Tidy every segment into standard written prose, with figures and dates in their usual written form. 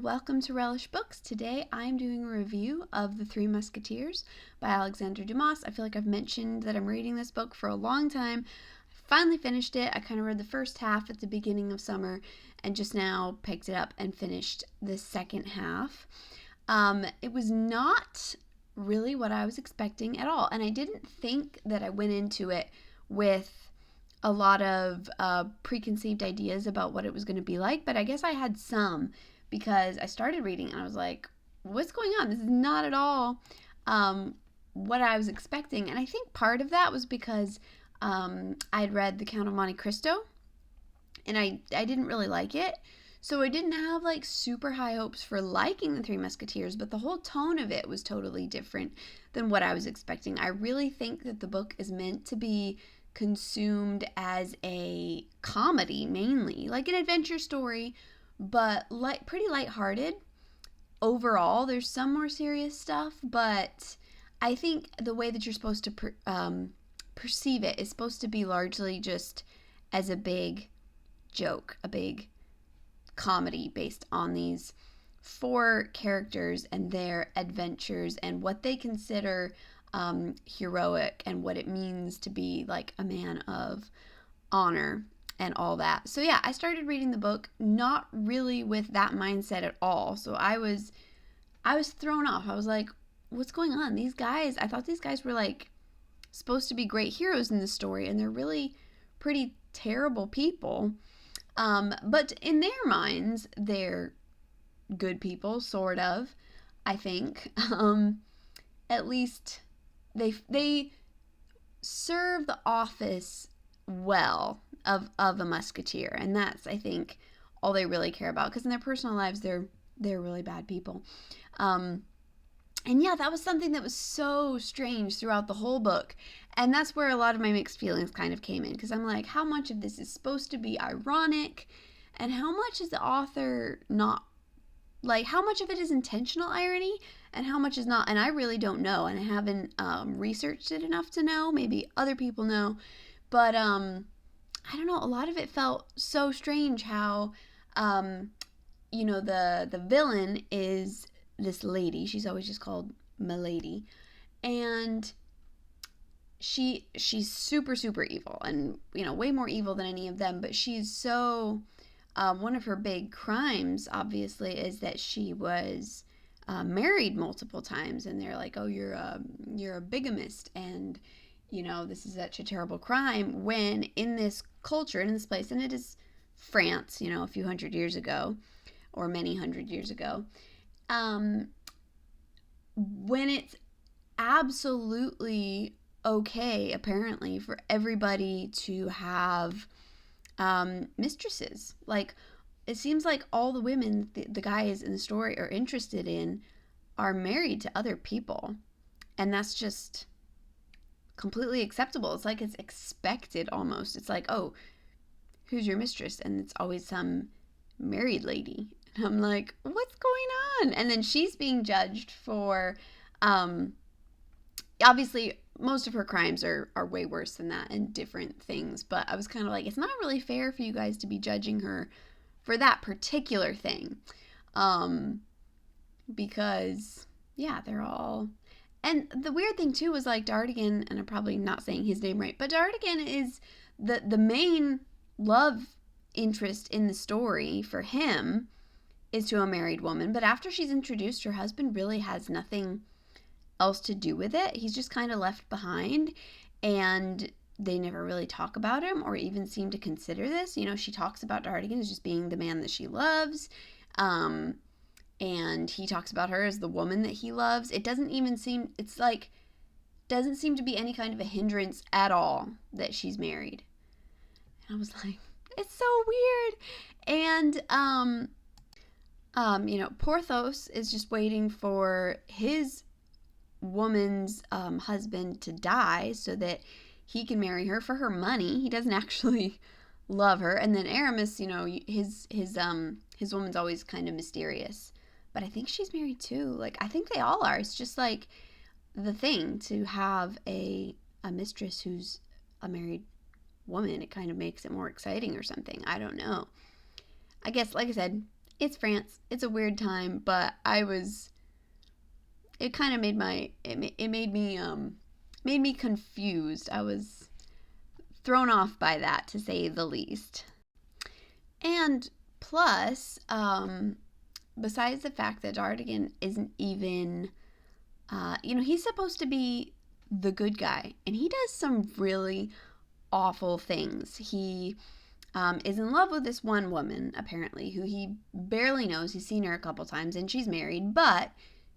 welcome to Relish Books. Today I'm doing a review of The Three Musketeers by Alexandre Dumas. I feel like I've mentioned that I'm reading this book for a long time. I finally finished it. I kind of read the first half at the beginning of summer and just now picked it up and finished the second half. It was not really what I was expecting at all, and I didn't think that I went into it with a lot of preconceived ideas about what it was going to be like, but I guess I had some because I started reading and I was like, what's going on? This is not at all what I was expecting. And I think part of that was because I had read The Count of Monte Cristo and I didn't really like it. So I didn't have like super high hopes for liking The Three Musketeers, but the whole tone of it was totally different than what I was expecting. I really think that the book is meant to be consumed as a comedy mainly, like an adventure story, but pretty lighthearted. Overall, there's some more serious stuff, but I think the way that you're supposed to perceive it is supposed to be largely just as a big joke, a big comedy based on these four characters and their adventures and what they consider heroic and what it means to be like a man of honor and all that. So yeah, I started reading the book not really with that mindset at all. So I was thrown off. I was like, what's going on? These guys, I thought these guys were like supposed to be great heroes in this story, and they're really pretty terrible people. But in their minds, they're good people, sort of, I think. At least they serve the office well of a musketeer, and that's, I think, all they really care about, because in their personal lives they're really bad people. And yeah, that was something that was so strange throughout the whole book, and that's where a lot of my mixed feelings kind of came in, because I'm like, how much of this is supposed to be ironic and how much is the author not, like, how much of it is intentional irony and how much is not? And I really don't know, and I haven't researched it enough to know. Maybe other people know, but I don't know, a lot of it felt so strange how the villain is this lady. She's always just called Milady, and she's super super evil, and way more evil than any of them, but she's so one of her big crimes obviously is that she was married multiple times, and they're like, oh, you're a bigamist, and this is such a terrible crime, when in this culture and in this place, and it is France, a few hundred years ago, or many hundred years ago, when it's absolutely okay, apparently, for everybody to have mistresses. Like, it seems like all the women the guys in the story are interested in are married to other people, and that's just completely acceptable. It's like it's expected almost. It's like, oh, who's your mistress? And it's always some married lady. And I'm like, what's going on? And then she's being judged for, obviously, most of her crimes are way worse than that and different things. But I was kind of like, it's not really fair for you guys to be judging her for that particular thing. Because, yeah, they're all... And the weird thing, too, was, like, D'Artagnan, and I'm probably not saying his name right, but D'Artagnan is the main love interest in the story for him is to a married woman. But after she's introduced, her husband really has nothing else to do with it. He's just kind of left behind, and they never really talk about him or even seem to consider this. She talks about D'Artagnan as just being the man that she loves. And he talks about her as the woman that he loves. It doesn't even seem, it's like, doesn't seem to be any kind of a hindrance at all that she's married. And I was like, it's so weird. And, Porthos is just waiting for his woman's husband to die so that he can marry her for her money. He doesn't actually love her. And then Aramis, his woman's always kind of mysterious. But I think she's married too. Like, I think they all are. It's just like the thing to have a mistress who's a married woman. It kind of makes it more exciting or something. I don't know. I guess, like I said, It's France. It's a weird time, but it kind of made me confused. I was thrown off by that, to say the least. And plus, besides the fact that Dardigan isn't even, he's supposed to be the good guy, and he does some really awful things. He is in love with this one woman, apparently, who he barely knows. He's seen her a couple times, and she's married, but,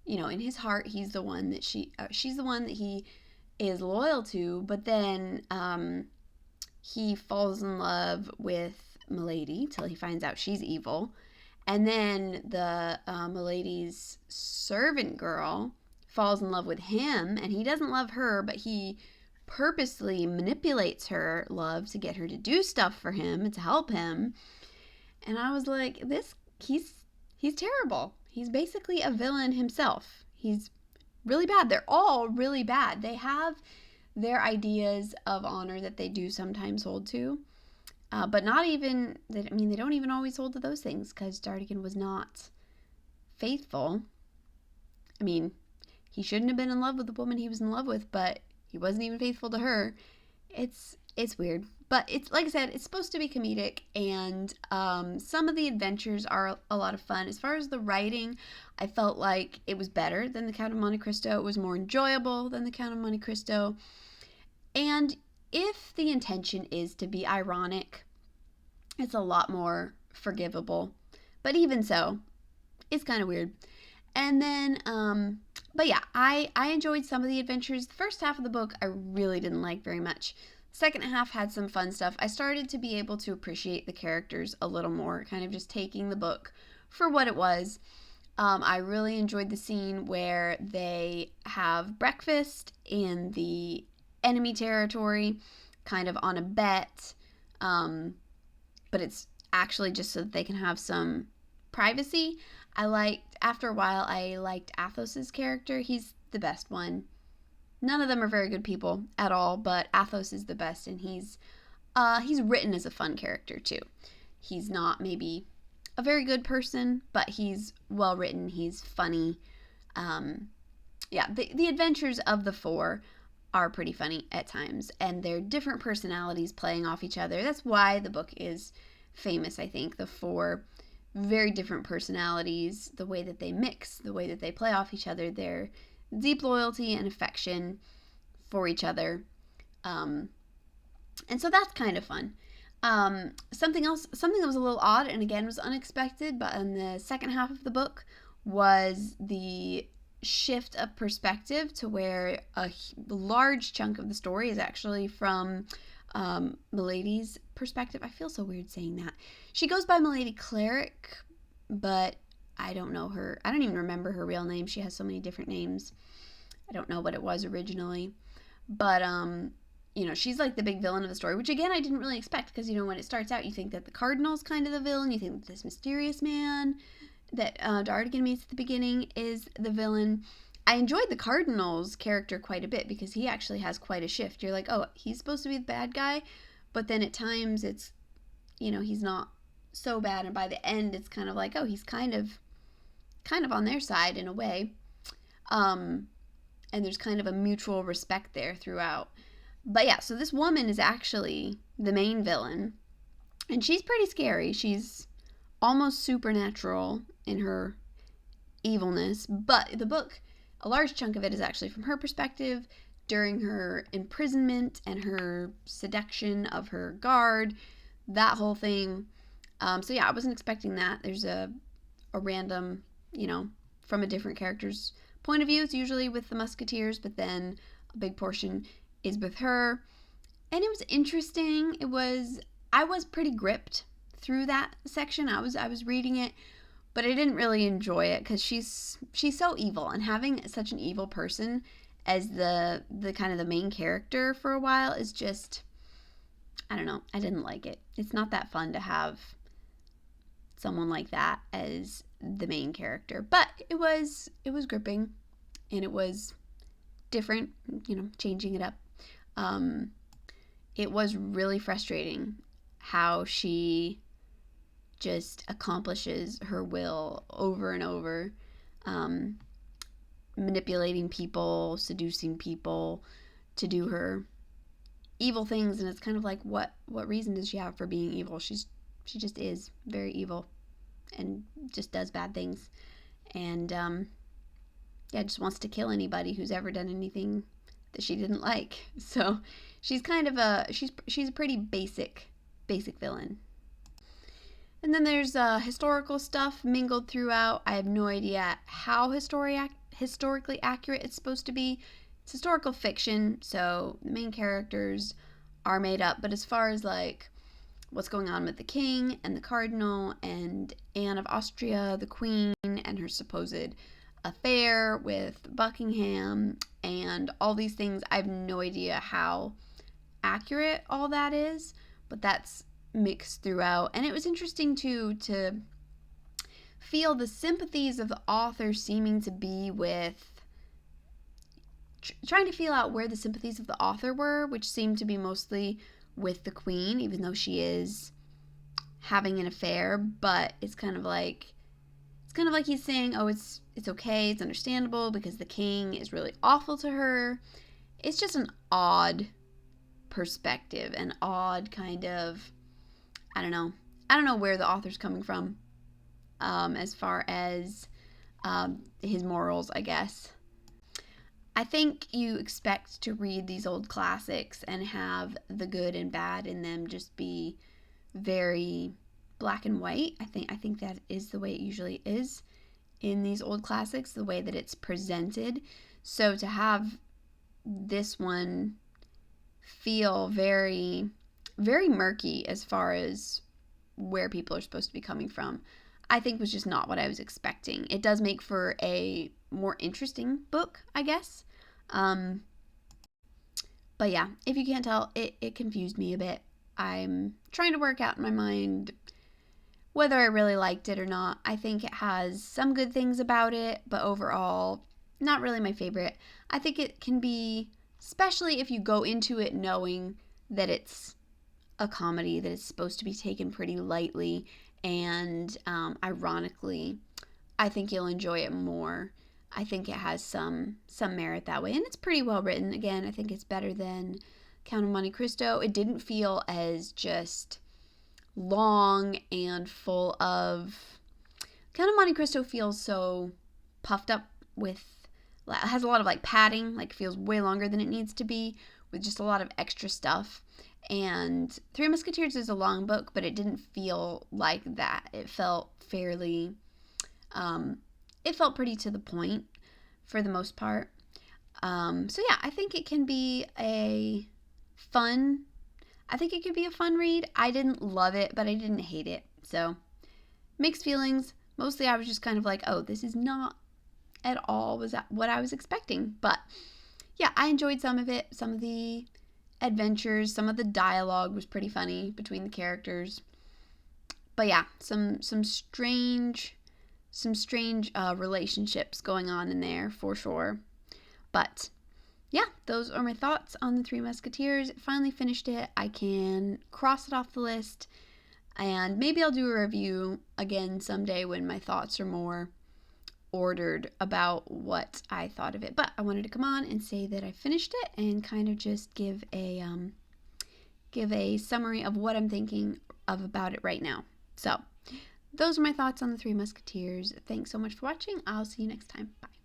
in his heart, she's the one that he is loyal to. But then he falls in love with Milady till he finds out she's evil. And then the Milady's servant girl falls in love with him, and he doesn't love her, but he purposely manipulates her love to get her to do stuff for him and to help him. And I was like, he's terrible. He's basically a villain himself. He's really bad. They're all really bad. They have their ideas of honor that they do sometimes hold to. But not even, they don't even always hold to those things, because Dardigan was not faithful. He shouldn't have been in love with the woman he was in love with, but he wasn't even faithful to her. It's weird. But it's, like I said, it's supposed to be comedic, and some of the adventures are a lot of fun. As far as the writing, I felt like it was better than The Count of Monte Cristo. It was more enjoyable than The Count of Monte Cristo. And if the intention is to be ironic, it's a lot more forgivable. But even so, it's kind of weird. And then, but yeah, I enjoyed some of the adventures. The first half of the book I really didn't like very much. The second half had some fun stuff. I started to be able to appreciate the characters a little more, kind of just taking the book for what it was. I really enjoyed the scene where they have breakfast in the enemy territory, kind of on a bet, but it's actually just so that they can have some privacy. After a while, I liked Athos's character. He's the best one. None of them are very good people at all, but Athos is the best, and he's written as a fun character too. He's not maybe a very good person, but he's well written. He's funny. The adventures of the four are pretty funny at times, and they're different personalities playing off each other. That's why the book is famous, I think. The four very different personalities, the way that they mix, the way that they play off each other, their deep loyalty and affection for each other. And so that's kind of fun. Something that was a little odd and again was unexpected, but in the second half of the book, was the shift of perspective to where a large chunk of the story is actually from Milady's perspective. I feel so weird saying that. She goes by Milady Cleric, but I don't know her. I don't even remember her real name. She has so many different names. I don't know what it was originally. But, she's like the big villain of the story, which again, I didn't really expect, because, when it starts out, you think that the Cardinal's kind of the villain. You think that this mysterious man that Dardigan meets at the beginning is the villain. I enjoyed the Cardinal's character quite a bit, because he actually has quite a shift. You're like, oh, he's supposed to be the bad guy, but then at times it's, he's not so bad, and by the end it's kind of like, oh, he's kind of on their side in a way. And there's kind of a mutual respect there throughout. But yeah, so this woman is actually the main villain, and she's pretty scary. She's almost supernatural in her evilness, but the book, a large chunk of it is actually from her perspective during her imprisonment and her seduction of her guard, that whole thing. So yeah, I wasn't expecting that. There's a random, from a different character's point of view. It's usually with the Musketeers, but then a big portion is with her. And it was interesting. I was pretty gripped through that section. I was reading it, but I didn't really enjoy it, because she's so evil, and having such an evil person as the kind of the main character for a while is just, I don't know, I didn't like it. It's not that fun to have someone like that as the main character, but it was gripping, and it was different, changing it up. It was really frustrating how she just accomplishes her will over and over, manipulating people, seducing people to do her evil things. And it's kind of like, what reason does she have for being evil? She just is very evil and just does bad things, and just wants to kill anybody who's ever done anything that she didn't like. So she's kind of she's a pretty basic villain. And then there's historical stuff mingled throughout. I have no idea how historically accurate it's supposed to be. It's historical fiction, so the main characters are made up. But as far as like what's going on with the king and the cardinal and Anne of Austria, the queen, and her supposed affair with Buckingham and all these things, I have no idea how accurate all that is, but that's mixed throughout. And it was interesting to feel the sympathies of the author seeming to be with trying to feel out where the sympathies of the author were, which seemed to be mostly with the queen, even though she is having an affair. But it's kind of like he's saying, oh, it's okay, it's understandable because the king is really awful to her. It's just an odd perspective, an odd kind of, I don't know where the author's coming from as far as his morals, I guess. I think you expect to read these old classics and have the good and bad in them just be very black and white. I think that is the way it usually is in these old classics, the way that it's presented. So to have this one feel very, very murky as far as where people are supposed to be coming from, I think was just not what I was expecting. It does make for a more interesting book, I guess. But yeah, if you can't tell, it confused me a bit. I'm trying to work out in my mind whether I really liked it or not. I think it has some good things about it, but overall, not really my favorite. I think it can be, especially if you go into it knowing that it's a comedy, that it's supposed to be taken pretty lightly, and ironically, I think you'll enjoy it more. I think it has some merit that way, and it's pretty well written. Again, I think it's better than Count of Monte Cristo. It didn't feel as just long and full of... Count of Monte Cristo feels so puffed up with... It has a lot of like padding, like feels way longer than it needs to be, with just a lot of extra stuff. And Three Musketeers is a long book, but it didn't feel like that. It felt fairly... it felt pretty to the point for the most part. So yeah, I think it can be a fun read. I didn't love it, but I didn't hate it. So mixed feelings. Mostly I was just kind of like, oh, this is not at all what I was expecting. But yeah, I enjoyed some of it. Some of the adventures, some of the dialogue was pretty funny between the characters. But yeah, some strange relationships going on in there for sure. But yeah, those are my thoughts on the Three Musketeers. Finally finished it. I can cross it off the list, and maybe I'll do a review again someday when my thoughts are more ordered about what I thought of it. But I wanted to come on and say that I finished it and kind of just give a summary of what I'm thinking of about it right now. So those are my thoughts on the Three Musketeers. Thanks so much for watching. I'll see you next time. Bye.